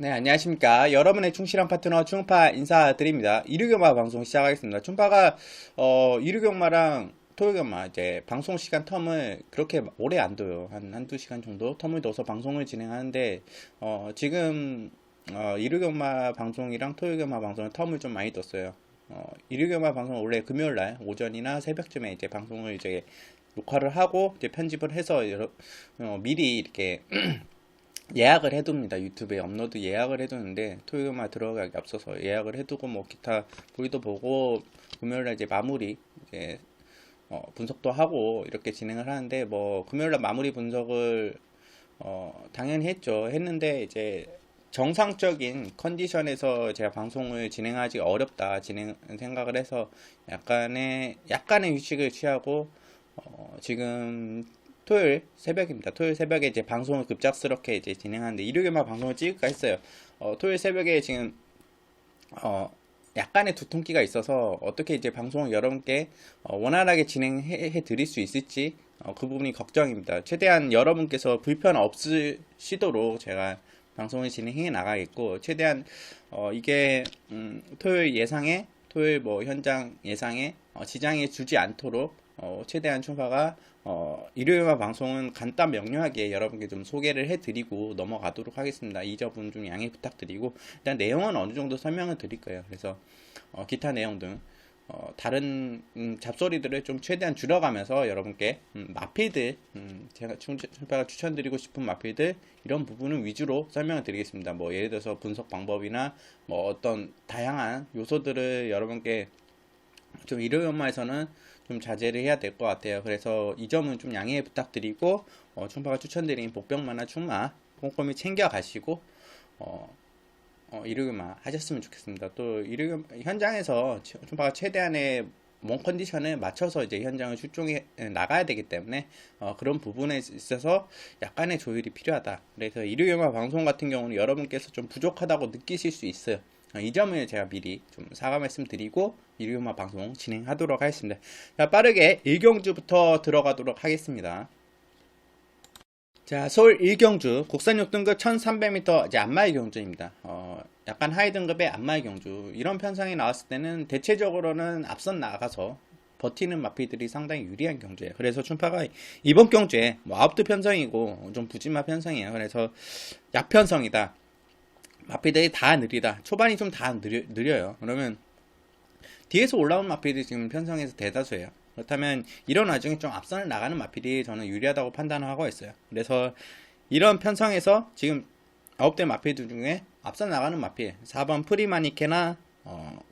네, 안녕하십니까. 여러분의 충실한 파트너 충파 인사드립니다. 일요경마 방송 시작하겠습니다. 충파가 일요경마랑 토요경마 이제 방송 시간 텀을 그렇게 오래 안 둬요. 한두 시간 정도 텀을 둬서 방송을 진행하는데 지금 일요경마 방송이랑 토요경마 방송은 텀을 좀 많이 뒀어요. 일요경마 방송은 원래 금요일 날 오전이나 새벽쯤에 이제 방송을 이제 녹화를 하고 이제 편집을 해서 미리 이렇게 예약을 해둡니다. 유튜브에 업로드 예약을 해두는데 토요일만 들어가기 앞서서 예약을 해두고 뭐 기타 보이도 보고 금요일날 이제 마무리 이제 분석도 하고 이렇게 진행을 하는데 뭐 금요일날 마무리 분석을 당연히 했는데 이제 정상적인 컨디션에서 제가 방송을 진행하기 어렵다 생각을 해서 약간의 휴식을 취하고 지금 토요일 새벽입니다. 토요일 새벽에 이제 방송을 급작스럽게 이제 진행하는데 일요일만 방송을 찍을까 했어요. 토요일 새벽에 지금 약간의 두통기가 있어서 어떻게 이제 방송을 여러분께 원활하게 진행해 드릴 수 있을지 그 부분이 걱정입니다. 최대한 여러분께서 불편 없으시도록 제가 방송을 진행해 나가겠고 최대한 이게 토요일 뭐 현장 예상에 지장이 주지 않도록 최대한 충파가 일요일만 방송은 간단 명료하게 여러분께 좀 소개를 해드리고 넘어가도록 하겠습니다. 이 점은 좀 양해 부탁드리고 일단 내용은 어느 정도 설명을 드릴 거예요. 그래서 기타 내용 등 다른 잡소리들을 좀 최대한 줄여가면서 여러분께 마필들 제가 충파가 추천드리고 싶은 마필들 이런 부분을 위주로 설명을 드리겠습니다. 뭐 예를 들어서 분석 방법이나 뭐 어떤 다양한 요소들을 여러분께 좀 일요일 연마에서는 좀 자제를 해야 될 것 같아요. 그래서 이 점은 좀 양해 부탁드리고 충파가 추천드린 복병마나 충마 꼼꼼히 챙겨 가시고 일요일만 하셨으면 좋겠습니다. 또 일요일 현장에서 충파가 최대한의 몸 컨디션에 맞춰서 이제 현장을 출동해 나가야 되기 때문에 그런 부분에 있어서 약간의 조율이 필요하다. 그래서 일요일만 방송 같은 경우는 여러분께서 좀 부족하다고 느끼실 수 있어요. 이 점을 제가 미리 좀 사과 말씀드리고 일요일만 방송 진행하도록 하겠습니다. 자, 빠르게 일경주부터 들어가도록 하겠습니다. 자, 서울 일경주 국산 6등급 1300m 이제 안마의 경주입니다. 약간 하이 등급의 안마의 경주 이런 편성이 나왔을 때는 대체적으로는 앞선 나가서 버티는 마피들이 상당히 유리한 경주예요. 그래서 충파가 이번 경주에 뭐 아웃드 편성이고 좀 부진마 편성이에요. 그래서 약편성이다. 마피들이 다 느리다. 초반이 좀 다 느려요. 그러면 뒤에서 올라온 마필이 지금 편성에서 대다수예요. 그렇다면 이런 와중에 좀 앞선을 나가는 마필이 저는 유리하다고 판단을 하고 있어요. 그래서 이런 편성에서 지금 9대 마필들 중에 앞선 나가는 마필 4번 프리마니케나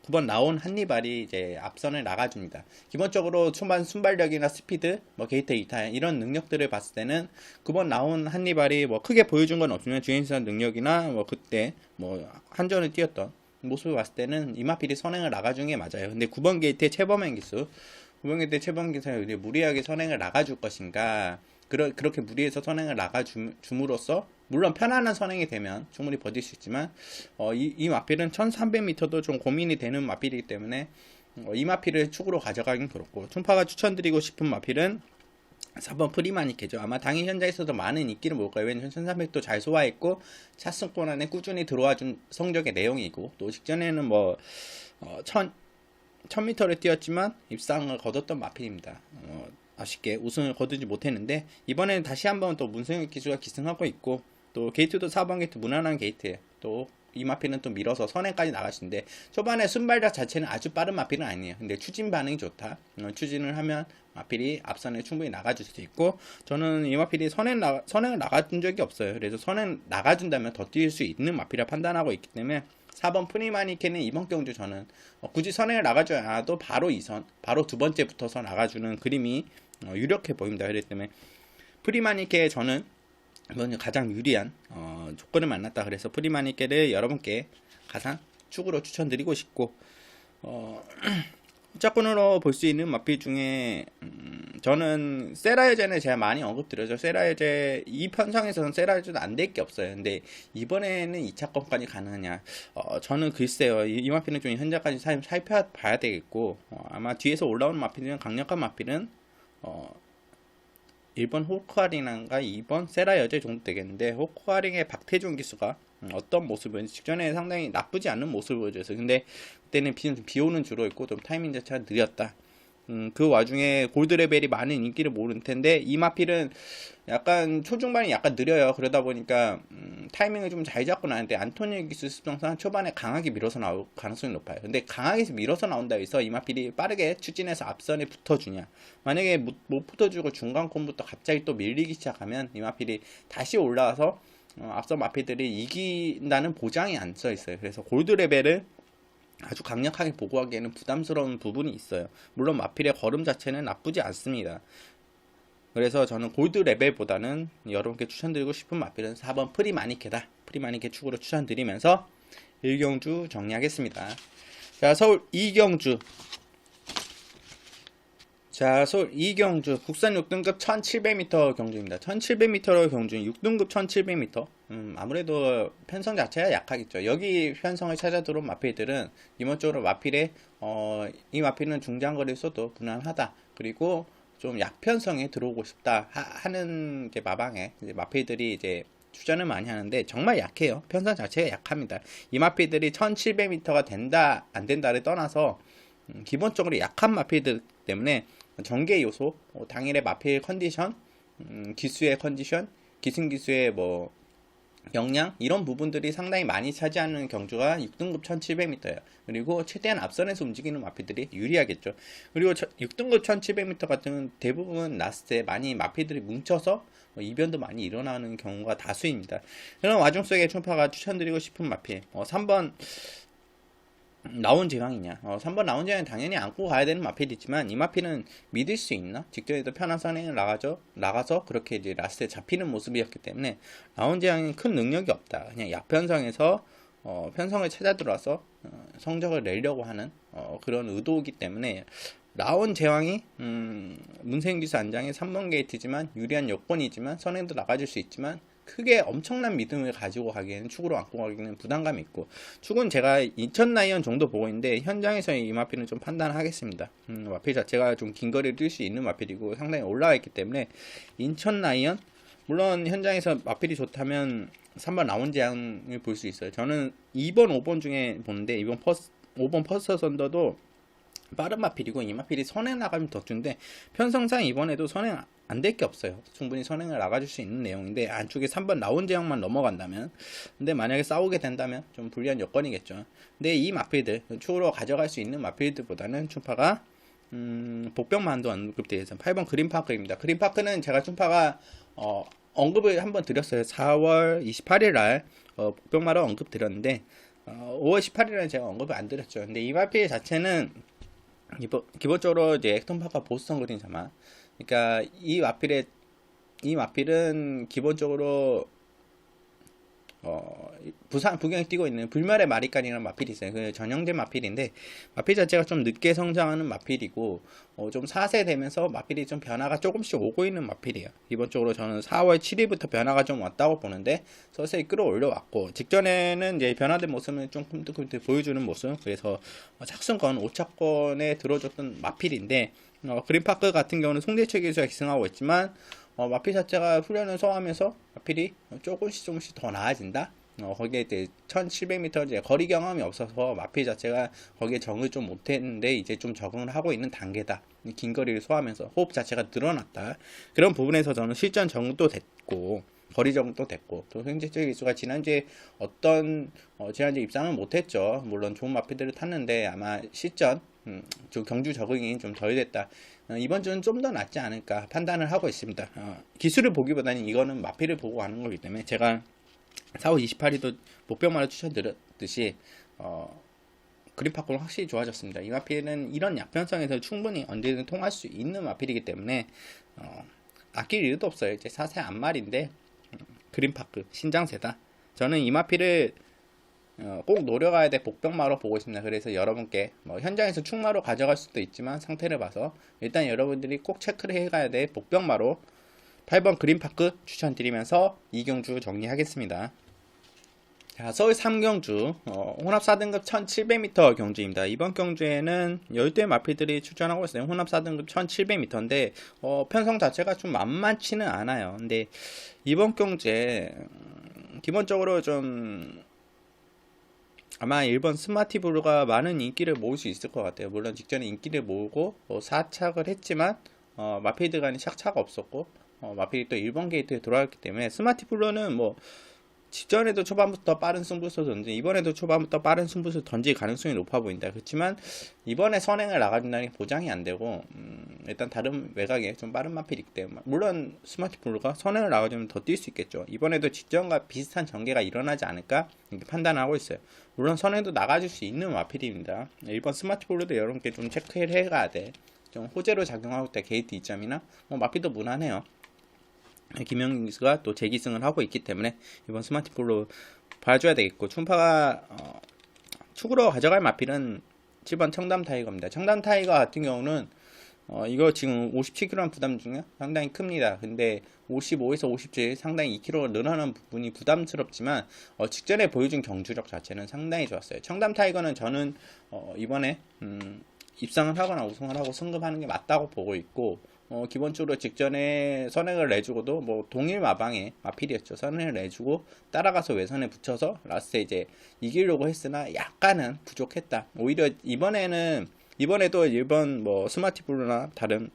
9번 나온 한니발이 이제 앞선을 나가줍니다. 기본적으로 초반 순발력이나 스피드, 뭐 게이트 이탈 이런 능력들을 봤을 때는 9번 나온 한니발이 뭐 크게 보여준 건 없지만 주행선 능력이나 뭐 그때 뭐 한전을 뛰었던 모습을 봤을 때는 이마필이 선행을 나가준 게 맞아요. 근데 9번 게이트의 최범행 기수 9번 게이트의 최범행 기수가 무리하게 선행을 나가줄 것인가 그렇게 무리해서 선행을 나가줌으로써 물론 편안한 선행이 되면 충분히 버틸 수 있지만 이 마필은 1300m도 좀 고민이 되는 마필이기 때문에 이 마필을 축으로 가져가긴 그렇고 충파가 추천드리고 싶은 마필은 4번 프리마니케죠. 아마 당일 현장에서도 많은 인기를 모을 거예요. 왜냐면 1300도 잘 소화했고 차승권 안에 꾸준히 들어와준 성적의 내용이고 또 직전에는 뭐 1000m를 뛰었지만 입상을 거뒀던 마필입니다. 아쉽게 우승을 거두지 못했는데 이번에는 다시 한번 또 문승혁 기수가 기승하고 있고 또 게이트도 4번 게이트 무난한 게이트예요. 또 이 마필은 또 밀어서 선행까지 나가시는데 초반에 순발력 자체는 아주 빠른 마필은 아니에요. 근데 추진 반응이 좋다. 추진을 하면 마필이 앞선에 충분히 나가줄 수 있고 저는 이 마필이 선행을 나가준 적이 없어요. 그래서 선행 나가준다면 더 뛸 수 있는 마필이라 판단하고 있기 때문에 4번 프리마니케는 이번 경주 저는 굳이 선행을 나가줘야 않아도 바로 2선 바로 두 번째 붙어서 나가주는 그림이 유력해 보입니다. 그렇기 때문에 프리마니케 저는 이번 가장 유리한 조건을 만났다. 그래서 프리마니케를 여러분께 가장 축으로 추천드리고 싶고 후자권으로 볼 수 있는 마필 중에 저는 세라여제는 제가 많이 언급드렸죠. 세라여제 이 편성에서는 세라여제도 안 될 게 없어요. 근데 이번에는 2차권까지 가느냐 저는 글쎄요. 이 마필은 좀 현재까지 살펴봐야 되겠고 아마 뒤에서 올라오는 마필은 강력한 마필은 1번 호크아링인가 2번 세라여제 정도 되겠는데, 호크아링의 박태종 기수가 어떤 모습을 직전에 상당히 나쁘지 않은 모습을 보여줘서, 근데 그때는 비 오는 주로 있고 좀 타이밍 자체가 느렸다. 그 와중에 골드 레벨이 많은 인기를 모를 텐데, 이 마필은 약간 초중반이 약간 느려요. 그러다 보니까 타이밍을 좀 잘 잡고 나는데, 안토니오 기수 습성상 초반에 강하게 밀어서 나올 가능성이 높아요. 근데 강하게 밀어서 나온다고 해서 이 마필이 빠르게 추진해서 앞선에 붙어주냐, 만약에 못 붙어주고 중간 콤부터 갑자기 또 밀리기 시작하면 이 마필이 다시 올라와서 앞선 마필들이 이긴다는 보장이 안 써 있어요. 그래서 골드 레벨을 아주 강력하게 보고하기에는 부담스러운 부분이 있어요. 물론 마필의 걸음 자체는 나쁘지 않습니다. 그래서 저는 골드 레벨보다는 여러분께 추천드리고 싶은 마필은 4번 프리마니케다. 프리마니케 축으로 추천드리면서 1경주 정리하겠습니다. 자, 서울 이경주. 자, 서울 이경주 국산 6등급 1700m 경주입니다. 1700m 경주 6등급 1700m. 아무래도 편성 자체가 약하겠죠. 여기 편성을 찾아 들어온 마필들은 기본적으로 마필에 이 마필은 중장거리를 써도 무난하다. 그리고 좀 약편성에 들어오고 싶다 하는 이제 마방에 이제 마필들이 이제 추천을 많이 하는데, 정말 약해요. 편성 자체가 약합니다. 이 마필들이 1700m가 된다 안 된다를 떠나서 기본적으로 약한 마필들 때문에 전개 요소, 당일의 마필 컨디션, 기수의 컨디션, 기승기수의 뭐 역량, 이런 부분들이 상당히 많이 차지하는 경주가 6등급 1700m예요. 그리고 최대한 앞선에서 움직이는 마필들이 유리하겠죠. 그리고 6등급 1700m 같은 대부분 라스트에 많이 마필들이 뭉쳐서 이변도 많이 일어나는 경우가 다수입니다. 그런 와중 속에 충파가 추천드리고 싶은 마필 3번 나온 제왕이냐. 3번 나온 제왕은 당연히 안고 가야 되는 마필이지만, 이 마필은 믿을 수 있나? 직전에도 편한 선행을 나가서 그렇게 이제 라스트에 잡히는 모습이었기 때문에 나온 제왕은 큰 능력이 없다. 그냥 약편성에서 편성을 찾아 들어와서 성적을 내려고 하는 그런 의도이기 때문에, 나온 제왕이 문생기수 안장의 3번 게이트지만 유리한 여건이지만 선행도 나가줄 수 있지만, 크게 엄청난 믿음을 가지고 가기에는, 축으로 안고 가기에는 부담감이 있고, 축은 제가 2000라이언 정도 보고 있는데 현장에서 이 마필은 좀 판단하겠습니다. 마필 자체가 좀 긴 거리를 뛸 수 있는 마필이고 상당히 올라와 있기 때문에 2000라이언, 물론 현장에서 마필이 좋다면 3번 나온 제왕을 볼 수 있어요. 저는 2번, 5번 중에 보는데 5번 퍼스터 선더도 빠른 마필이고, 이 마필이 선행 나가면 더 좋은데 편성상 이번에도 선행 안 될 게 없어요. 충분히 선행을 나가줄 수 있는 내용인데, 안쪽에 3번 나온 제형만 넘어간다면, 근데 만약에 싸우게 된다면 좀 불리한 여건이겠죠. 근데 이 마필들 추후로 가져갈 수 있는 마필들보다는 충파가 복병만도 언급되어 있어요. 8번 그린파크입니다. 그린파크는 제가 충파가 언급을 한번 드렸어요. 4월 28일 날 복병마로 언급 드렸는데 5월 18일에 제가 언급을 안 드렸죠. 근데 이 마필 자체는 기본적으로 이제 액톤파카 보스턴 그린자만, 그러니까 이 마필은 기본적으로 부산 부경에 뛰고 있는 불멸의 마리칸이라는 마필이 있어요. 그 전형제 마필인데, 마필 자체가 좀 늦게 성장하는 마필이고 좀 4세 되면서 마필이 좀 변화가 조금씩 오고 있는 마필이에요. 기본적으로 저는 4월 7일부터 변화가 좀 왔다고 보는데, 서서히 끌어올려 왔고, 직전에는 이제 변화된 모습을 좀 큼득큼득 보여주는 모습, 그래서 착순권 5차권에 들어줬던 마필인데, 그린파크 같은 경우는 송대철 기수가 기승하고 있지만 마필 자체가 훈련을 소화하면서 마필이 조금씩 더 나아진다. 거기에 이제 1700m 이제 거리 경험이 없어서 마필 자체가 거기에 적응을 좀 못했는데 이제 좀 적응을 하고 있는 단계다. 긴 거리를 소화하면서 호흡 자체가 늘어났다. 그런 부분에서 저는 실전 적응도 됐고 거리 적응도 됐고, 또 송대철 기수가 지난주에 지난주에 입상은 못했죠. 물론 좋은 마필들을 탔는데 아마 실전 좀 경주 적응이 좀 덜 됐다. 이번 주는 좀 더 낫지 않을까 판단을 하고 있습니다. 기술을 보기보다는 이거는 마필을 보고 가는 거기 때문에, 제가 4월 28일도 목표만을 추천드렸듯이 그립파크는 확실히 좋아졌습니다. 이 마필은 이런 약편성에서 충분히 언제든 통할 수 있는 마필이기 때문에 아낄 이유도 없어요. 이제 4세 앞말인데 그린파크 신장세다. 저는 이 마필을 꼭 노려가야 돼 복병마로 보고 있습니다. 그래서 여러분께 현장에서 충마로 가져갈 수도 있지만 상태를 봐서 일단 여러분들이 꼭 체크를 해가야 돼 복병마로 8번 그린파크 추천드리면서 이경주 정리하겠습니다. 자, 서울 3경주 혼합 4등급 1700m 경주입니다. 이번 경주에는 열대 마필들이 출전하고 있어요. 혼합 4등급 1700m인데 편성 자체가 좀 만만치는 않아요. 근데 이번 경주에 기본적으로 좀 아마 일본 스마티브루가 많은 인기를 모을 수 있을 것 같아요. 물론 직전에 인기를 모으고 4착을 했지만 마필드 간에 착차가 없었고 마필이 또 일본 게이트에 돌아왔기 때문에 스마티브루는 뭐 직전에도 초반부터 빠른 승부수 던지 이번에도 초반부터 빠른 승부수 던질 가능성이 높아 보인다. 그렇지만 이번에 선행을 나가준다는 게 보장이 안 되고 일단 다른 외곽에 좀 빠른 마필이 있기 때문에 물론 스마트블루가 선행을 나가주면 더 뛸 수 있겠죠. 이번에도 직전과 비슷한 전개가 일어나지 않을까 이렇게 판단하고 있어요. 물론 선행도 나가줄 수 있는 마필입니다. 일본 스마트블루도 여러분께 좀 체크를 해가야 돼. 좀 호재로 작용하고 있다. 게이트 2점이나 마필도 무난해요. 김영민 기수가 또 재기승을 하고 있기 때문에 이번 스마트폴로 봐줘야 되겠고 충파가 축으로 가져갈 마필은 7번 청담 타이거입니다. 청담 타이거 같은 경우는 이거 지금 57kg 부담 중에 상당히 큽니다. 근데 55에서 57 상당히 2kg 늘어나는 부분이 부담스럽지만 직전에 보여준 경주력 자체는 상당히 좋았어요. 청담 타이거는 저는 이번에 입상을 하거나 우승을 하고 승급하는 게 맞다고 보고 있고 기본적으로 직전에 선행을 내주고도 뭐 동일 마방에 마필이었죠. 선행을 내주고 따라가서 외선에 붙여서 라스트에 이제 이기려고 했으나 약간은 부족했다. 오히려 이번에도 일본 뭐 스마티블루나 다른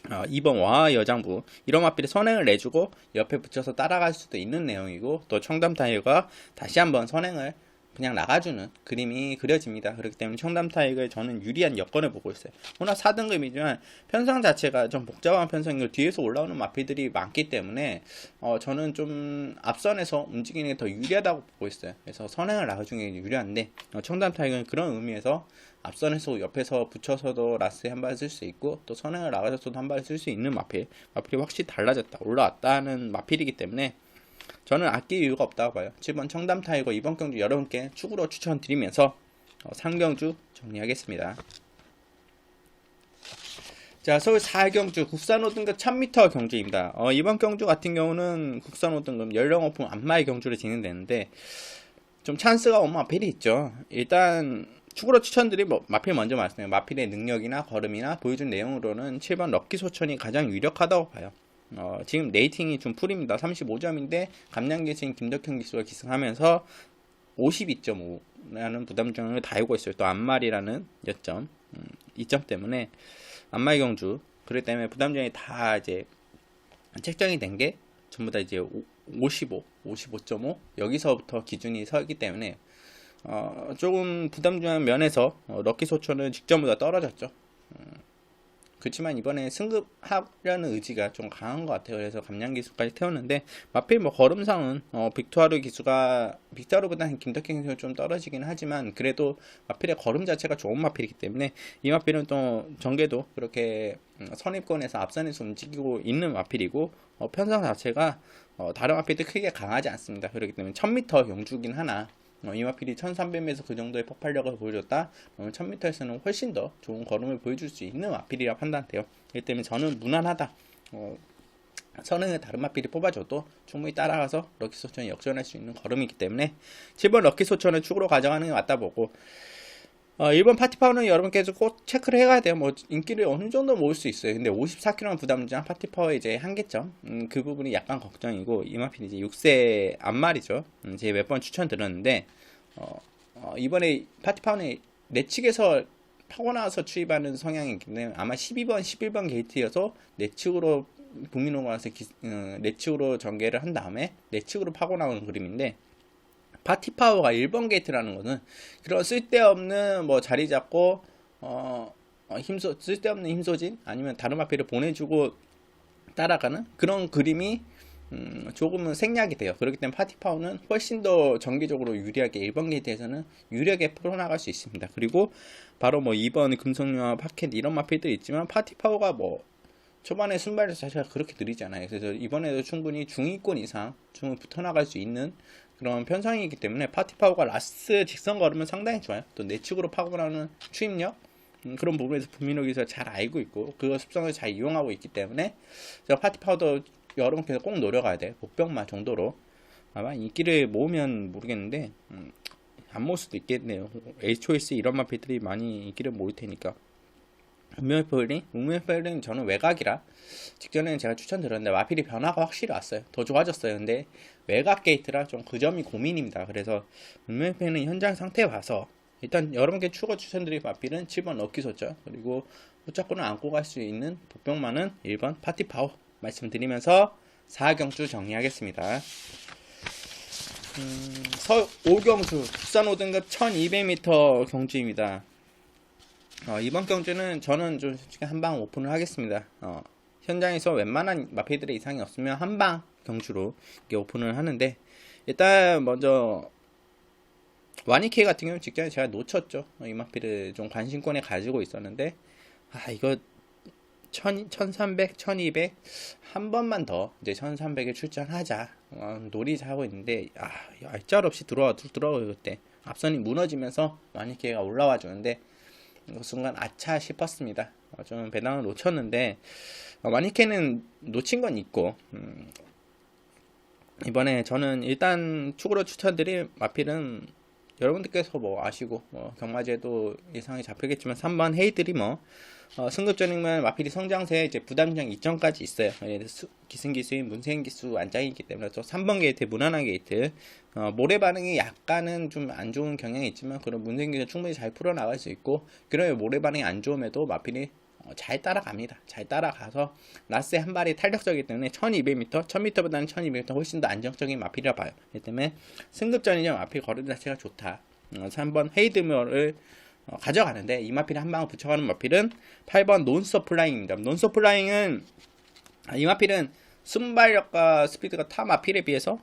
2번 와하 여장부 이런 마필이 선행을 내주고 옆에 붙여서 따라갈 수도 있는 내용이고 또 청담 타이거가 다시 한번 선행을 그냥 나가주는 그림이 그려집니다. 그렇기 때문에 청담 타이거에 저는 유리한 여건을 보고 있어요. 혼합 4등급이지만 편성 자체가 좀 복잡한 편성이고 뒤에서 올라오는 마필들이 많기 때문에 저는 좀 앞선에서 움직이는 게 더 유리하다고 보고 있어요. 그래서 선행을 나가주는 게 유리한데 청담 타이거는 그런 의미에서 앞선에서 옆에서 붙여서도 라스에 한 발 쓸 수 있고 또 선행을 나가서도 한 발 쓸 수 있는 마필이 확실히 달라졌다 올라왔다는 마필이기 때문에 저는 아낄 이유가 없다고 봐요. 7번 청담 타이거 이번 경주 여러분께 축으로 추천드리면서 3경주 정리하겠습니다. 자, 서울 4경주 국산 5등급 1000m 경주입니다. 이번 경주 같은 경우는 국산 5등급 연령 오픈 안마의 경주를 진행되는데 좀 찬스가 없는 마필이 있죠. 일단 축으로 추천드린 마필 먼저 말씀해요. 마필의 능력이나 걸음이나 보여준 내용으로는 7번 럭키 소천이 가장 유력하다고 봐요. 지금 레이팅이 좀 풀입니다. 35점인데 감량계신 김덕현 기수가 기승하면서 52.5라는 부담점을 달고 있어요. 또 안말이라는 여점 2점 때문에 안말 경주 그렇기 때문에 부담점이 다 이제 책정이 된 게 전부 다 이제 55, 55.5 여기서부터 기준이 서기 때문에 조금 부담중한 면에서 럭키 소초는 직전보다 떨어졌죠. 그렇지만 이번에 승급하려는 의지가 좀 강한 것 같아요. 그래서 감량 기수까지 태웠는데 마필 뭐 걸음상은 빅토르보다는 김덕현 기수가 좀 떨어지긴 하지만 그래도 마필의 걸음 자체가 좋은 마필이기 때문에 이 마필은 또 전개도 그렇게 선입권에서 앞선에서 움직이고 있는 마필이고 편성 자체가 다른 마필도 크게 강하지 않습니다. 그렇기 때문에 1000m 경주긴 하나 이 마필이 1300m에서 그 정도의 폭발력을 보여줬다. 1000m에서는 훨씬 더 좋은 걸음을 보여줄 수 있는 마필이라 판단돼요. 그렇기 때문에 저는 무난하다. 선행을 다른 마필이 뽑아줘도 충분히 따라가서 럭키 소천이 역전할 수 있는 걸음이기 때문에 7번 럭키 소천을 축으로 가져가는 게 맞다 보고 1번 파티파워는 여러분께서 꼭 체크를 해가야 돼요. 뭐 인기를 어느 정도 모을 수 있어요. 근데 54kg 부담주장 파티파워의 이제 한계점 그 부분이 약간 걱정이고 이 마필이 이제 6세 앞말이죠. 제가 몇 번 추천드렸는데 이번에 파티파워는 내측에서 파고 나와서 추입하는 성향이기 때문에 아마 12번, 11번 게이트여서 내측으로 북민호가 와서 내측으로 전개를 한 다음에 내측으로 파고 나오는 그림인데 파티파워가 1번 게이트라는 거는 그런 쓸데없는 뭐 자리 잡고 쓸데없는 힘소진 아니면 다른 마필을 보내주고 따라가는 그런 그림이 조금은 생략이 돼요. 그렇기 때문에 파티파워는 훨씬 더 전개적으로 유리하게 1번 게이트에서는 유리하게 풀어나갈 수 있습니다. 그리고 바로 뭐 2번 금속류와 파켓 이런 마필도 있지만 파티파워가 뭐 초반에 순발 자체가 그렇게 느리지 않아요. 그래서 이번에도 충분히 중위권 이상 충분히 붙어나갈 수 있는 그런 편성이기 때문에 파티파워가 라스트 직선 걸으면 상당히 좋아요. 또 내측으로 파고 나오는 추입력 그런 부분에서 분민호기서 잘 알고 있고 그 습성을 잘 이용하고 있기 때문에 제가 파티파워도 여러분께서 꼭 노려가야 돼요. 목병마 정도로 아마 인기를 모으면 모르겠는데 안 모을 수도 있겠네요. HOS 이런 마필들이 많이 인기를 모을 테니까. 운명의 페어링 저는 외곽이라 직전에는 제가 추천드렸는데 마필이 변화가 확실히 왔어요. 더 좋아졌어요. 근데 외곽 게이트라 좀 그 점이 고민입니다. 그래서 운명의 페어링 현장 상태 봐서 일단 여러분께 추가 추천드릴 마필은 7번 럭키 소절, 그리고 후차권을 안고 갈 수 있는 복병만은 1번 파티파워 말씀드리면서 4경주 정리하겠습니다. 서 5경주 국산 5등급 1200m 경주입니다. 이번 경주는 저는 좀 솔직히 한방 오픈을 하겠습니다. 현장에서 웬만한 마필들의 이상이 없으면 한방 경주로 이렇게 오픈을 하는데, 일단 먼저 와니케 같은 경우는 직전에 제가 놓쳤죠. 이 마필을 좀 관심권에 가지고 있었는데, 이거 1300, 1200 한 번만 더 이제 1300에 출전하자 놀이자 하고 있는데, 얄짤없이 들어가요. 그때 앞선이 무너지면서 와니케가 올라와 주는데 그 순간 아차 싶었습니다. 좀 배당을 놓쳤는데, 와니케는 놓친 건 있고, 이번에 저는 일단 축으로 추천드릴 마필은 여러분들께서 뭐 아시고 경마제도 예상이 잡히겠지만 3번 헤이드리머, 승급전이면 마필이 성장세에 이제 부담장 이점까지 있어요. 기승기수인 문생기수 안장이기 때문에 또 3번 게이트 무난한 게이트, 모래 반응이 약간은 좀 안 좋은 경향이 있지만 그런 문생기수 충분히 잘 풀어나갈 수 있고, 그러면 모래 반응이 안 좋음에도 마필이 잘 따라갑니다. 잘 따라가서 라스의 한 발이 탄력적이기 때문에 1200m, 1000m보다는 1200m 훨씬 더 안정적인 마필이라 봐요. 그렇기 때문에 승급전이냐 마필 거리 자체가 좋다. 3번 헤이드머를 가져가는데, 이 마필을 한 방울 붙여가는 마필은 8번 논서플라잉입니다. 논서플라잉은 이 마필은 순발력과 스피드가 타 마필에 비해서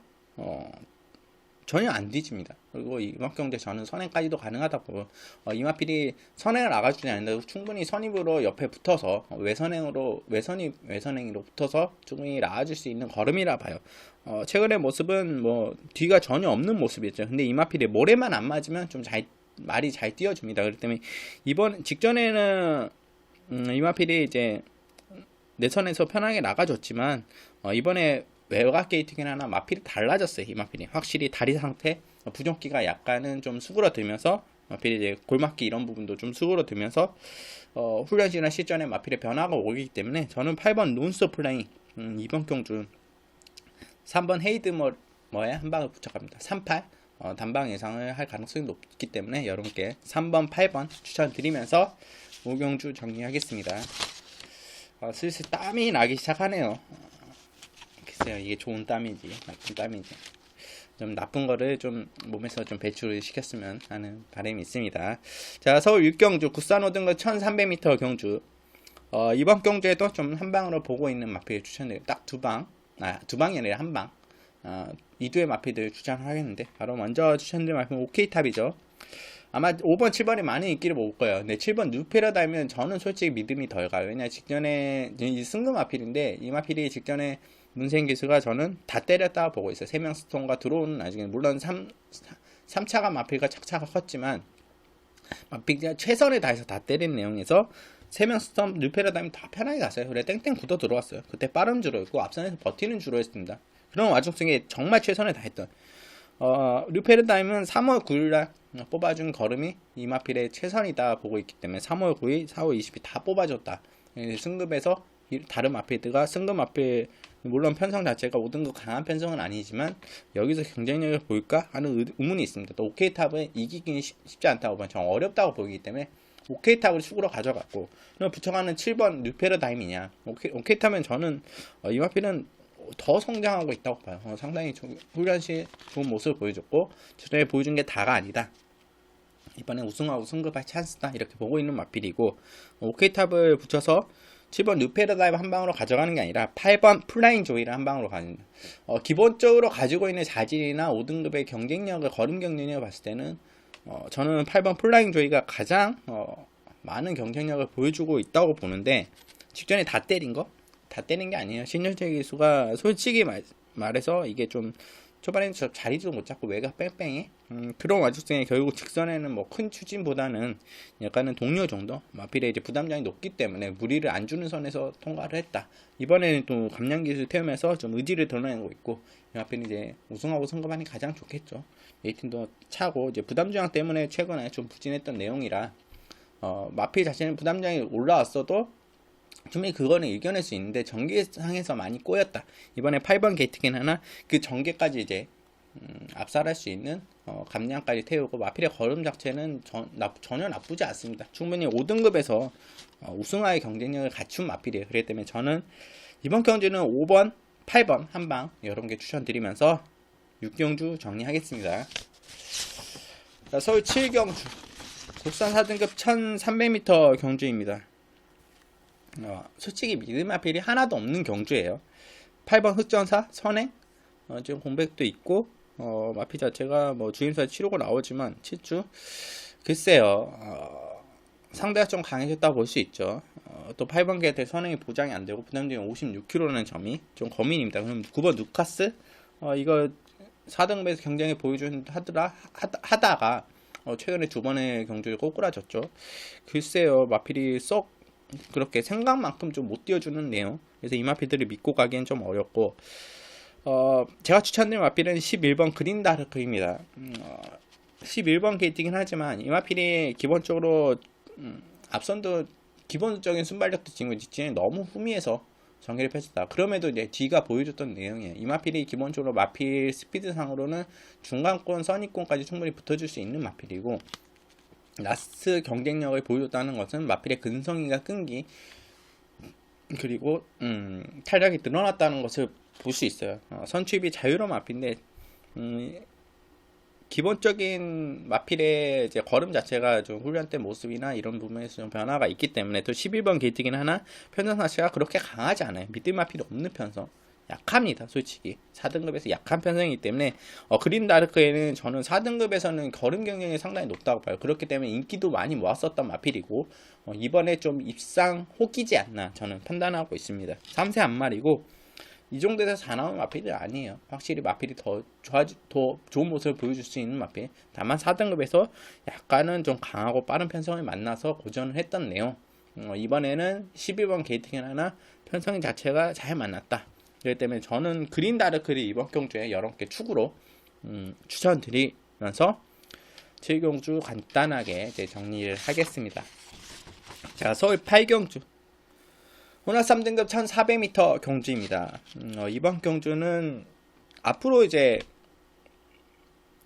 전혀 안 뒤집니다. 그리고 이막경제 저는 선행까지도 가능하다고. 이 마필이 선행을 나가주지 않는데 충분히 선입으로 옆에 붙어서 외선행으로 붙어서 충분히 나아줄 수 있는 걸음이라 봐요. 최근의 모습은 뭐 뒤가 전혀 없는 모습이었죠. 근데 이 마필이 모래만 안 맞으면 좀 말이 잘 뛰어줍니다. 그렇기 때문에 이번 직전에는 이 마필이 이제 내선에서 편하게 나가줬지만 이번에 외곽 게이트긴 하나 마필이 달라졌어요. 이 마필이 확실히 다리 상태 부종기가 약간은 좀 수그러들면서 마필이 이제 골막기 이런 부분도 좀 수그러들면서 훈련시나 시전에 마필의 변화가 오기 때문에 저는 8번 논스톱플라잉, 이번 경주 3번 헤이드머에 한 방을 붙여갑니다. 38 단방 예상을 할 가능성이 높기 때문에 여러분께 3번, 8번 추천드리면서 5경주 정리하겠습니다. 슬슬 땀이 나기 시작하네요. 글쎄요, 이게 좋은 땀인지 나쁜 땀인지 좀 나쁜 거를 좀 몸에서 좀 배출을 시켰으면 하는 바람이 있습니다. 자, 서울 6경주 국산 5등급 1300m 경주, 이번 경주에도 좀 한 방으로 보고 있는 마필 추천드려요. 딱 두 방이 아니라 한 방. 이두의 마필들 추천하겠는데, 바로 먼저 추천드릴 마필은 오케이탑이죠. 아마 5번, 7번이 많은 인기를 모을 거예요. 근데 7번 뉴페러다이면 저는 솔직히 믿음이 덜 가요. 왜냐 직전에 이 승급 마필인데, 이 마필이 직전에 문생기수가 저는 다 때렸다고 보고 있어요. 3명 스톤과 들어오는 나중에 물론 3차가 마필과 착차가 컸지만 마필이 최선을 다해서 다 때린 내용에서 3명 스톰 뉴페러다임 다 편하게 갔어요. 그래 땡땡 굳어 들어왔어요. 그때 빠른 주로였고 앞선에서 버티는 주로였습니다. 그런 와중 속에 정말 최선을 다했던 뉴페러다임은 3월 9일날 뽑아준 걸음이 이 마필의 최선이다 보고 있기 때문에 3월 9일, 4월 20일 다 뽑아줬다. 승급에서 다른 마필들과 승급 마필, 물론 편성 자체가 5등급 강한 편성은 아니지만 여기서 경쟁력을 보일까 하는 의문이 있습니다. 또 오케이탑은 이기기는 쉽지 않다고 보면 정 어렵다고 보이기 때문에 오케이탑을 축으로 가져갔고, 그럼 붙여가는 7번 뉴페러다임이냐, 오케이탑은 저는 이 마필은 더 성장하고 있다고 봐요. 상당히 훈련시 좋은 모습을 보여줬고, 전에 보여준 게 다가 아니다. 이번에 우승하고 승급할 찬스다 이렇게 보고 있는 마필이고, 오케이탑을 붙여서 7번 뉴페러다임 한 방으로 가져가는 게 아니라 8번 플라잉 조이를 한 방으로 가는, 기본적으로 가지고 있는 자질이나 5등급의 경쟁력을, 걸음 경쟁력을 봤을 때는 저는 8번 플라잉 조이가 가장 많은 경쟁력을 보여주고 있다고 보는데, 직전에 다 때린 게 아니에요. 신현재 기수가 솔직히 말해서 이게 좀 초반에는 저 자리도 못 잡고 외곽 뺑뺑이 그런 와중에 결국 직선에는 뭐 큰 추진보다는 약간은 동료 정도 마필에 이제 부담장이 높기 때문에 무리를 안 주는 선에서 통과를 했다. 이번에는 또 감량기술 태우면서 좀 의지를 드러내고 있고 마필이 이제 우승하고 성공하니 가장 좋겠죠. 레이팅도 차고 이제 부담장 때문에 최근에 좀 부진했던 내용이라 마필 자체는 부담장이 올라왔어도 충분히 그거는 이겨낼 수 있는데 전개상에서 많이 꼬였다. 이번에 8번 게이트긴 하나 그 전개까지 이제 압살할 수 있는 감량까지 태우고 마필의 걸음 자체는 전혀 나쁘지 않습니다. 충분히 5등급에서 우승화의 경쟁력을 갖춘 마필이에요. 그렇기 때문에 저는 이번 경주는 5번, 8번 한방 여러 개 추천드리면서 6경주 정리하겠습니다. 자, 서울 7경주 국산 4등급 1300m 경주입니다. 솔직히 믿음 마필이 하나도 없는 경주예요. 8번 흑전사 선행 지금 공백도 있고 마필 자체가 뭐 주임사 치르고 나오지만 7주 글쎄요 상대가 좀 강해졌다고 볼 수 있죠. 또 8번 게이트 선행이 보장이 안 되고 부담되면 56kg라는 점이 좀 고민입니다. 그럼 9번 누카스 이거 4등급에서 경쟁에 보여준 하다가 최근에 두 번의 경주에 꼬꾸라졌죠. 글쎄요 마필이 썩 그렇게 생각만큼 좀 못 띄워주는 내용. 그래서 이 마필들을 믿고 가기엔 좀 어렵고 제가 추천드린 마필은 11번 그린다르크입니다. 11번 게이트긴 하지만 이 마필이 기본적으로 앞선도 기본적인 순발력도 지금 직진이 너무 후미해서 전개를 펼쳤다. 그럼에도 이제 뒤가 보여줬던 내용이에요. 이 마필이 기본적으로 마필 스피드상으로는 중간권 선입권까지 충분히 붙어줄 수 있는 마필이고 라스트 경쟁력을 보여줬다는 것은 마필의 근성이가 끈기 그리고 탄력이 늘어났다는 것을 볼 수 있어요. 선취입이 자유로운 마필인데 기본적인 마필의 이제 걸음 자체가 좀 훈련 때 모습이나 이런 부분에서 좀 변화가 있기 때문에 또 11번 게이트긴 하나 편성 자체가 그렇게 강하지 않아요. 미들 마필이 없는 편성. 약합니다. 솔직히 4등급에서 약한 편성이기 때문에 그린 다르크에는 저는 4등급에서는 걸음 경쟁이 상당히 높다고 봐요. 그렇기 때문에 인기도 많이 모았었던 마필이고 이번에 좀 입상 혹이지 않나 저는 판단하고 있습니다. 3세 한 마리고 이 정도에서 4 나오는 마필이 아니에요. 확실히 마필이 더 좋은 모습을 보여줄 수 있는 마필. 다만 4등급에서 약간은 좀 강하고 빠른 편성을 만나서 고전을 했던 내용. 이번에는 11번 게이트긴 하나 편성 자체가 잘 만났다. 그렇기 때문에 저는 그린 다르크를 이번 경주에 여러 개 축으로 추천드리면서 7경주 간단하게 이제 정리를 하겠습니다. 자, 서울 8경주 호나 3등급 1400m 경주입니다. 이번 경주는 앞으로 이제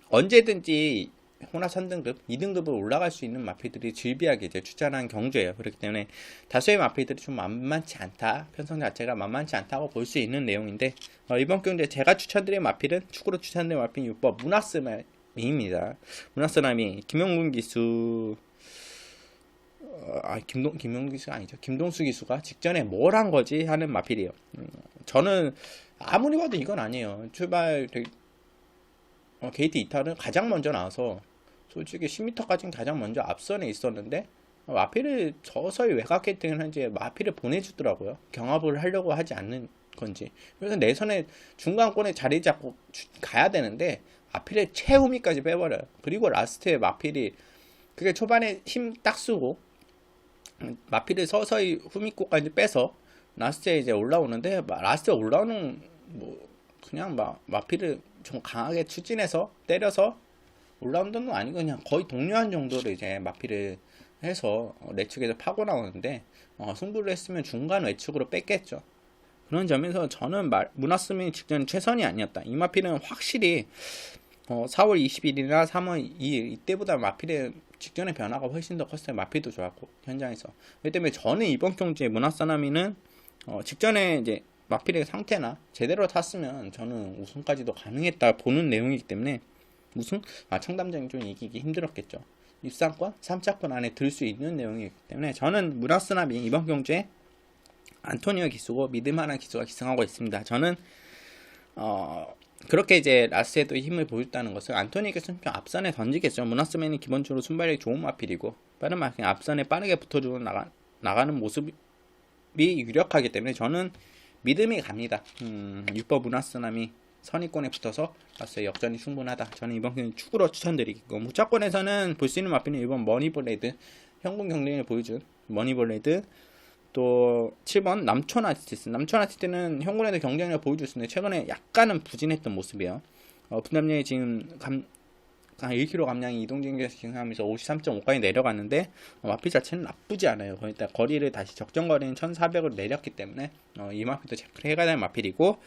언제든지 호나 3등급, 2등급으로 올라갈 수 있는 마필들이 질비하게 이제 추천한 경주예요. 그렇기 때문에 다수의 마필들이 좀 만만치 않다. 편성 자체가 만만치 않다고 볼 수 있는 내용인데 이번 경주에 제가 추천드린 마필은 축구로 추천드린 마필은 6번 문하스남입니다. 문하스남이 김영gun 기수 김용gun 기수가 아니죠. 김동수 기수가 직전에 뭘 한 거지 하는 마필이에요. 저는 아무리 봐도 이건 아니에요. 출발 게이트 이탈은 가장 먼저 나와서 솔직히 10m까지는 가장 먼저 앞선에 있었는데 마필을 서서히 외곽 게이트를 한지 마필을 보내주더라고요. 경합을 하려고 하지 않는 건지. 그래서 내선에 중간권에 자리 잡고 가야 되는데 마필의 최후미까지 빼버려요. 그리고 라스트에 마필이 그게 초반에 힘 딱 쓰고 마필을 서서히 후미코까지 빼서 라스트에 이제 올라오는데 라스트에 올라오는 뭐 그냥 마필을 좀 강하게 추진해서 때려서 올라운드는 아니고 그냥 거의 동료한 정도로 이제 마필을 해서 내측에서 파고 나오는데 승부를 했으면 중간 외측으로 뺐겠죠. 그런 점에서 저는 문하스민이 직전 최선이 아니었다. 이 마필은 확실히 4월 20일이나 3월 2일 이때보다 마필의 직전의 변화가 훨씬 더 컸어요. 마필도 좋았고 현장에서. 그렇기 때문에 저는 이번 경주에 문하사나미는 직전에 이제 마필의 상태나 제대로 탔으면 저는 우승까지도 가능했다 보는 내용이기 때문에 우승? 청담장이 좀 이기기 힘들었겠죠. 입상권? 3차권 안에 들 수 있는 내용이기 때문에 저는 문하스나미 이번 경주에 안토니오 기수고 믿을만한 기수가 기승하고 있습니다. 저는 그렇게 이제 라스에도 힘을 보였다는 것은 안토니오께서는 좀 앞선에 던지겠죠. 문하스맨이 기본적으로 순발력이 좋은 마필이고 빠른 마필 앞선에 빠르게 붙어주고 나가는 모습이 유력하기 때문에 저는 믿음이 갑니다. 6번 문하스나미 선위권에 붙어서 봤어요. 역전이 충분하다. 저는 이번 경기 축으로 추천드리고, 무차권에서는 볼 수 있는 마피는 이번 머니볼레드, 현금 경쟁을 보여준 머니볼레드, 또 7번 남촌 아티스트. 남촌 아티스트는 현군에도 경쟁력을 보여줄 수 있는데 최근에 약간은 부진했던 모습이에요. 부담량이 지금 한 1kg 감량이 이동진에서 진행하면서 53.5까지 내려갔는데 마피 자체는 나쁘지 않아요. 거기다 거리를 다시 적정 거리는 1400으로 내렸기 때문에 이 마피도 체크를 해가야 될 마필이고,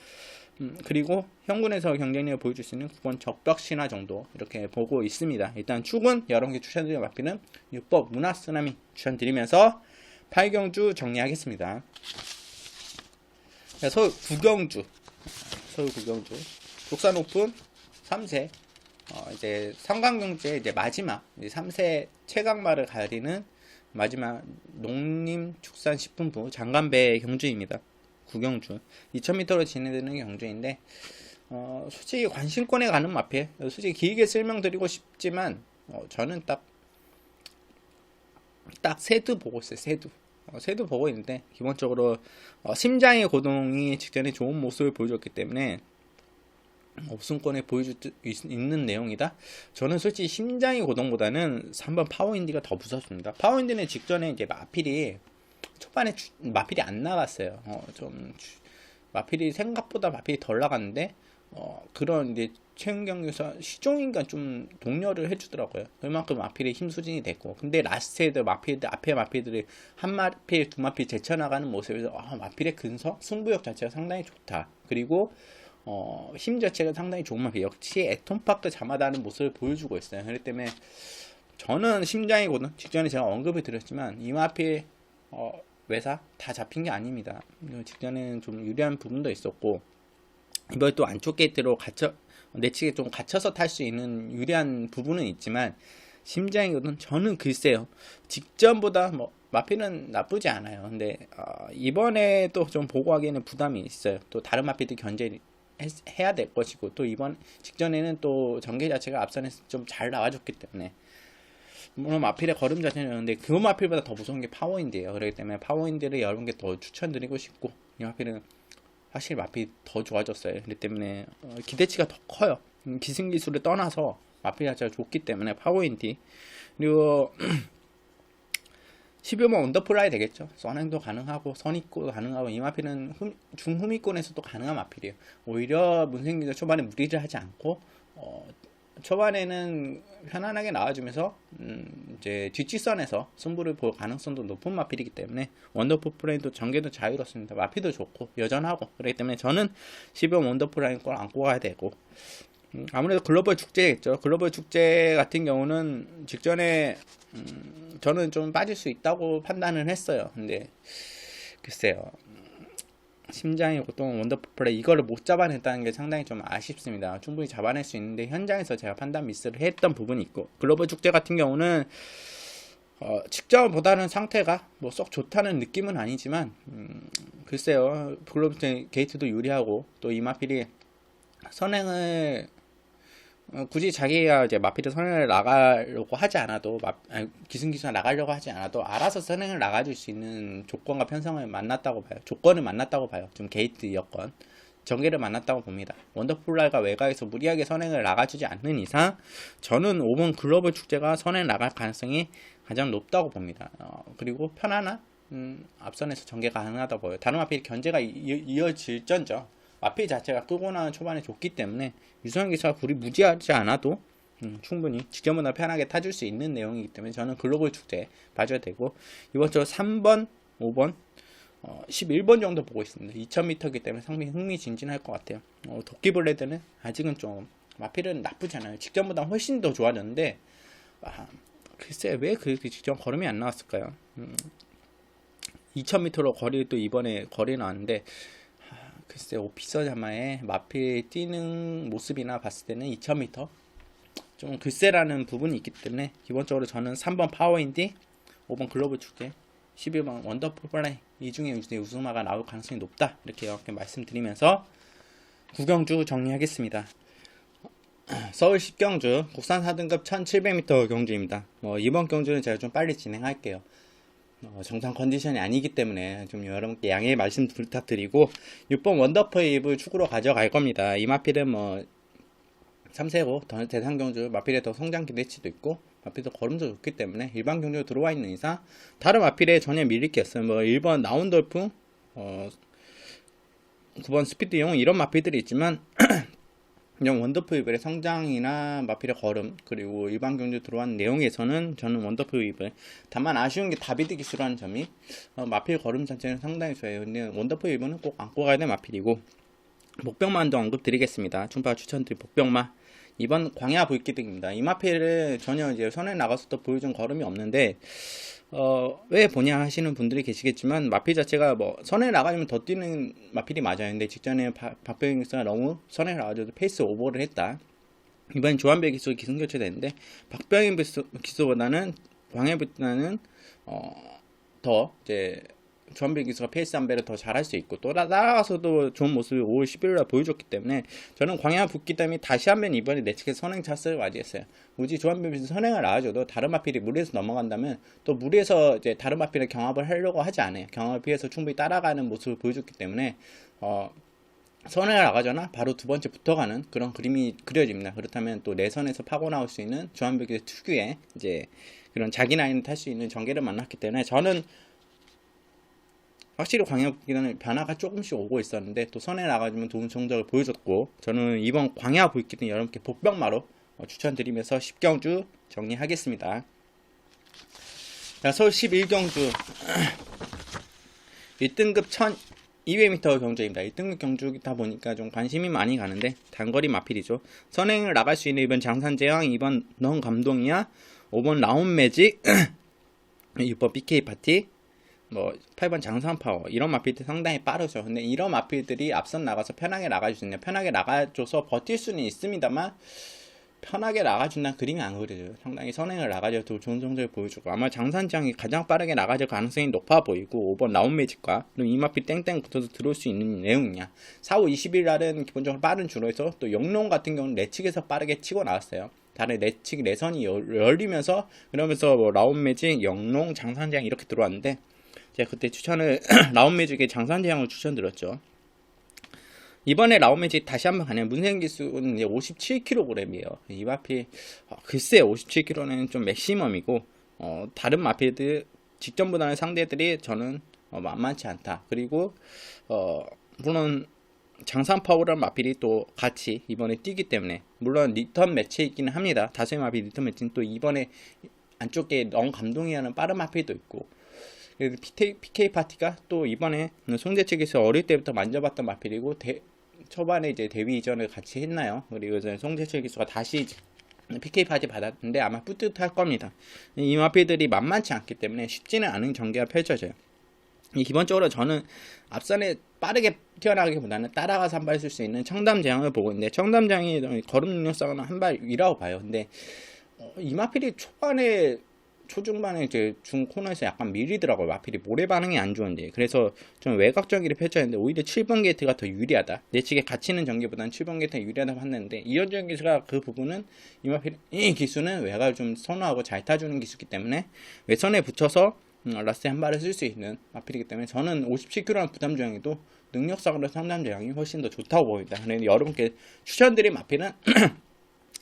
그리고 현군에서 경쟁력을 보여줄 수 있는 9번 적벽신화 정도 이렇게 보고 있습니다. 일단 축은 여러분께 추천드리는 마피는 6번 문화쓰나미 추천드리면서 8경주 정리하겠습니다. 서울 구경주 국산 오픈 3세 이제 삼강경주의 이제 마지막 3세 최강마를 가리는 마지막 농림축산식품부 장간배 경주입니다. 구경주 2000m로 진행되는 경주인데 솔직히 관심권에 가는 마필, 솔직히 길게 설명드리고 싶지만 저는 딱 세두 보고 있어요. 세두 보고 있는데 기본적으로 심장의 고동이 직전에 좋은 모습을 보여줬기 때문에 우승권에 보여줄 수 있는 내용이다. 저는 솔직히 심장의 고동보다는 3번 파워인디가 더 무섭습니다. 파워인디는 직전에 이제 마필이 초반에 마필이 안 나갔어요. 마필이 생각보다 마필이 덜 나갔는데 그런 이제 최근 경기에서 시종인가 좀 독려를 해주더라고요. 그만큼 마필이 힘수진이 됐고, 근데 라스트에도 앞에 마필들이 한 마필 두 마필 제쳐나가는 모습에서 마필의 근성 승부욕 자체가 상당히 좋다. 그리고 힘 자체가 상당히 좋은 마필, 역시 에톤파크 자마다는 모습을 보여주고 있어요. 그렇기 때문에 저는 심장이거든. 직전에 제가 언급을 드렸지만 이 마필 외사 다 잡힌 게 아닙니다. 직전에는 좀 유리한 부분도 있었고, 이번에 또 안쪽 게이트로 내치게 좀 갇혀서 탈 수 있는 유리한 부분은 있지만 심장이거든. 저는 글쎄요, 직전보다 마필은 나쁘지 않아요. 근데 이번에 또 좀 보고하기에는 부담이 있어요. 또 다른 마필도 견제해야 될 것이고, 또 이번 직전에는 또 전개 자체가 앞선에서 좀 잘 나와줬기 때문에, 물론 마필의 걸음 자체는 근데 그 마필보다 더 무서운 게 파워인드예요. 그렇기 때문에 파워인드를 여러분께 더 추천드리고 싶고, 이 마필은 확실히 마필이 더 좋아졌어요. 그렇기 때문에 기대치가 더 커요. 기승기술을 떠나서 마필 자체가 좋기 때문에 파워인드. 그리고 12번 언더플라이 되겠죠. 선행도 가능하고 선입고도 가능하고, 이 마필은 중후미권에서도 가능한 마필이에요. 오히려 문생기가 초반에 무리를 하지 않고 초반에는 편안하게 나와주면서 이제 뒷직선에서 승부를 볼 가능성도 높은 마필이기 때문에 원더풀 플레인도 전개도 자유롭습니다. 마필도 좋고 여전하고, 그렇기 때문에 저는 12번 원더풀 라인 걸 안고 가야 되고, 아무래도 글로벌 축제겠죠. 글로벌 축제 같은 경우는 직전에 저는 좀 빠질 수 있다고 판단을 했어요. 근데 글쎄요, 심장의 고통 원더풀 플레이 이거를 못 잡아냈다는 게 상당히 좀 아쉽습니다. 충분히 잡아낼 수 있는데 현장에서 제가 판단 미스를 했던 부분이 있고, 글로벌 축제 같은 경우는 직전보다는 상태가 썩 좋다는 느낌은 아니지만 글쎄요, 글로벌 축제 게이트도 유리하고, 또 이 마필이 선행을 굳이 자기가 이제 마필을 선행을 나가려고 하지 않아도, 기승기승 나가려고 하지 않아도 알아서 선행을 나가줄 수 있는 조건과 편성을 만났다고 봐요. 조건을 만났다고 봐요. 좀 게이트 여건, 전개를 만났다고 봅니다. 원더풀라이가 외곽에서 무리하게 선행을 나가주지 않는 이상 저는 5번 글로벌 축제가 선행 나갈 가능성이 가장 높다고 봅니다. 그리고 편안한 앞선에서 전개가 가능하다고 보여요. 다른 마필 견제가 이어질 전죠. 마필 자체가 끄고 나온 초반에 좋기 때문에 유성현 기사가 불이 무지하지 않아도 충분히 직전보다 편하게 타줄 수 있는 내용이기 때문에 저는 글로벌 축제 봐줘야 되고, 이번 주 3번, 5번, 11번 정도 보고 있습니다. 2000m이기 때문에 상당히 흥미진진할 것 같아요. 도끼블레드는 아직은 좀 마필은 나쁘지 않아요. 직전보다 훨씬 더 좋아졌는데 글쎄 왜 그 직전 걸음이 안 나왔을까요? 2000m로 거리 또 이번에 거리 나왔는데 글쎄 오피서 자마의 마필 뛰는 모습이나 봤을 때는 2000m 좀 글쎄라는 부분이 있기 때문에 기본적으로 저는 3번 파워인디, 5번 글로벌 축제, 11번 원더풀 플레이 이 중에 우승마가 나올 가능성이 높다, 이렇게 말씀드리면서 구경주 정리하겠습니다. 서울 10경주 국산 4등급 1700m 경주입니다. 이번 경주는 제가 좀 빨리 진행할게요. 정상 컨디션이 아니기 때문에 좀 여러분께 양해 말씀 부탁드리고 6번 원더풀 웨이브 축으로 가져갈 겁니다. 이 마필은 뭐 3세고 더 대상 경주 마필에 더 성장 기대치도 있고 마필도 걸음도 좋기 때문에 일반 경주로 들어와 있는 이상 다른 마필에 전혀 밀릴 게 없어요. 뭐 1번 라운돌프 9번 스피드용 이런 마필들이 있지만 이런 원더풀 웨이브의 성장이나 마필의 걸음 그리고 일반 경주 들어간 내용에서는 저는 원더풀 웨이브 다만 아쉬운 게 다비드 기수라는 점이 마필 걸음 자체는 상당히 좋아요. 근데 원더풀 웨이브는 꼭 안고 가야 될 마필이고 목병만도 언급드리겠습니다. 충파 추천드린 목병만 이번 광야 불기둥입니다. 이 마필을 전혀 이제 선에 나가서도 보여준 걸음이 없는데 왜 보냐 하시는 분들이 계시겠지만 마필 자체가 뭐 선에 나가면 더 뛰는 마필이 맞아요. 근데 직전에 박병희 기수가 너무 선에 나가줘도 페이스 오버를 했다. 이번 조한배 기수 기승교체됐는데 박병희 기수보다는 광야보다는 더 이제 조한배 기수가 페이스 안배를 더 잘할 수 있고 또 따라가서도 좋은 모습을 5월 11일날 보여줬기 때문에 저는 광야 붙기 때문에 다시 한번 이번에 내측에서 선행 차스를 맞이했어요. 굳이 조한배 기수 선행을 나와줘도 다른 마필이 무리에서 넘어간다면 또 무리에서 이제 다른 마필을 경합을 하려고 하지 않아요. 경합을 피해서 충분히 따라가는 모습을 보여줬기 때문에 선행을 나가거나 바로 두 번째 붙어가는 그런 그림이 그려집니다. 그렇다면 또 내선에서 파고 나올 수 있는 조한배 기수 특유의 이제 그런 자기 라인을 탈 수 있는 전개를 만났기 때문에 저는 확실히 광야 변화가 조금씩 오고 있었는데 또 선에 나가주면 좋은 성적을 보여줬고 저는 이번 광야 불기는 여러분께 복병마로 추천드리면서 10경주 정리하겠습니다. 자, 서울 11경주 1등급 1200m 경주입니다. 1등급 경주다 보니까 좀 관심이 많이 가는데 단거리 마필이죠. 선행을 나갈 수 있는 1번 장산제왕, 2번 넌 감동이야, 5번 라운 매직, 6번 BK 파티, 뭐 8번 장산파워 이런 마필들 상당히 빠르죠. 근데 이런 마필들이 앞선 나가서 편하게 나가줄 수 있냐, 편하게 나가줘서 버틸 수는 있습니다만 편하게 나가준다는 그림이 안 그려져요. 상당히 선행을 나가줘도 좋은 성적을 보여주고 아마 장산장이 가장 빠르게 나가줄 가능성이 높아 보이고 5번 라운 매직과 그럼 이 마필 땡땡 붙어서 들어올 수 있는 내용이냐. 4월 20일 날은 기본적으로 빠른 주로에서 또 영농 같은 경우는 내측에서 빠르게 치고 나왔어요. 다른 내측 내선이 열리면서 그러면서 뭐 라운 매직, 영농, 장산장 이렇게 들어왔는데 제가 그때 추천을 라운 매직의 장산제왕을 추천드렸죠. 이번에 라운 매직 다시 한번 가면 문생기수는 이제 57kg이에요. 이 마필 글쎄 57kg는 좀 맥시멈이고 다른 마필들 직전보다는 상대들이 저는 만만치 않다. 그리고 물론 장산파워라는 마필이 또 같이 이번에 뛰기 때문에 물론 리턴 매치에 있기는 합니다. 다수의 마필 리턴 매치는 또 이번에 안쪽에 넌 감동이라는 빠른 마필도 있고 PK 파티가 또 이번에 송재 측에서 어릴 때부터 만져봤던 마필이고 초반에 이제 데뷔 이전을 같이 했나요? 그리고 이제 송재 측 기수가 다시 PK 파티 받았는데 아마 뿌듯할 겁니다. 이 마필들이 만만치 않기 때문에 쉽지는 않은 전개가 펼쳐져요. 기본적으로 저는 앞선에 빠르게 튀어나가기보다는 따라가서 한 발 쓸 수 있는 청담제왕을 보고 있는데 청담제왕이 걸음 능력상은 한 발 위라고 봐요. 근데 이 마필이 초중반에 이제 중 코너에서 약간 밀리더라고요. 마필이 모래 반응이 안 좋은데 그래서 좀 외곽 전기를 펼쳤는데 오히려 7번 게이트가 더 유리하다. 내측에 갇히는 전기보다는 7번 게이트가 유리하다고 했는데 이현정 기수가 그 부분은 이 기수는 외곽을 좀 선호하고 잘 타주는 기수이기 때문에 외선에 붙여서 라스트에 한 발을 쓸 수 있는 마필이기 때문에 저는 57kg라는 부담조항에도 능력상으로 상담조항이 훨씬 더 좋다고 보입니다. 그런데 여러분께 추천드린 마필은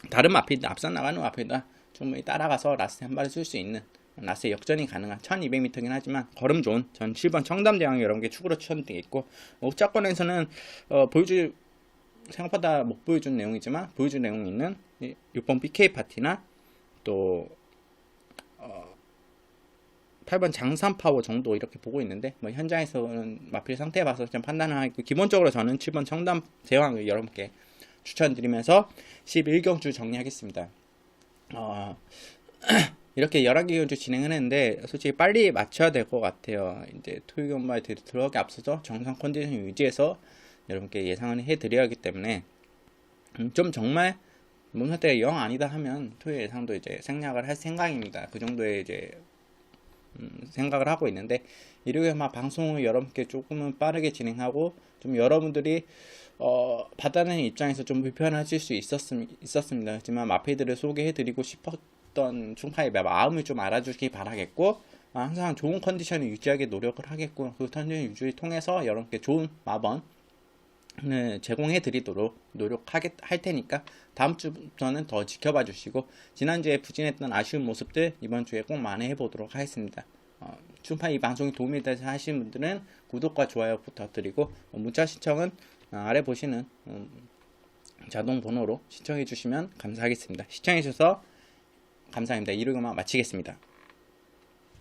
다른 마필들 앞서 나가는 마필보다 충분히 따라가서 라스트 한 발을 쓸 수 있는 라스트 역전이 가능한 1200m긴 하지만 걸음 좋은 전 7번 청담대왕 여러분께 축으로 추천드리겠고 옥자권에서는 생각보다 못 보여준 내용이지만 보여준 내용이 있는 6번 BK 파티나 또 8번 장산파워 정도 이렇게 보고 있는데 뭐 현장에서는 마필 상태 봐서 좀 판단을 하고 기본적으로 저는 7번 청담대왕을 여러분께 추천드리면서 11경주 정리하겠습니다. 이렇게 11개 경주 진행을 했는데 솔직히 빨리 맞춰야 될 것 같아요. 이제 토요일 연말 들어가기 앞서서 정상 컨디션 유지해서 여러분께 예상을 해드려야 하기 때문에 좀 정말 몸 상태가 영 아니다 하면 토요일 예상도 이제 생략을 할 생각입니다. 그 정도의 이제 생각을 하고 있는데 일요일만 방송을 여러분께 조금은 빠르게 진행하고 좀 여러분들이 받아내는 입장에서 좀 불편하실 수 있었습니다. 하지만 마필들을 소개해드리고 싶었던 충파의 마음을 좀 알아주시기 바라겠고 항상 좋은 컨디션을 유지하게 노력을 하겠고, 그 컨디션 유지를 통해서 여러분께 좋은 마번 제공해 드리도록 할 테니까 다음 주부터는 더 지켜봐 주시고, 지난주에 부진했던 아쉬운 모습들 이번 주에 꼭 만회해 보도록 하겠습니다. 충파 이 방송이 도움이 되서 하시는 분들은 구독과 좋아요 부탁드리고, 문자 신청은 아래 보시는 자동 번호로 신청해 주시면 감사하겠습니다. 시청해 주셔서 감사합니다. 이르고만 마치겠습니다.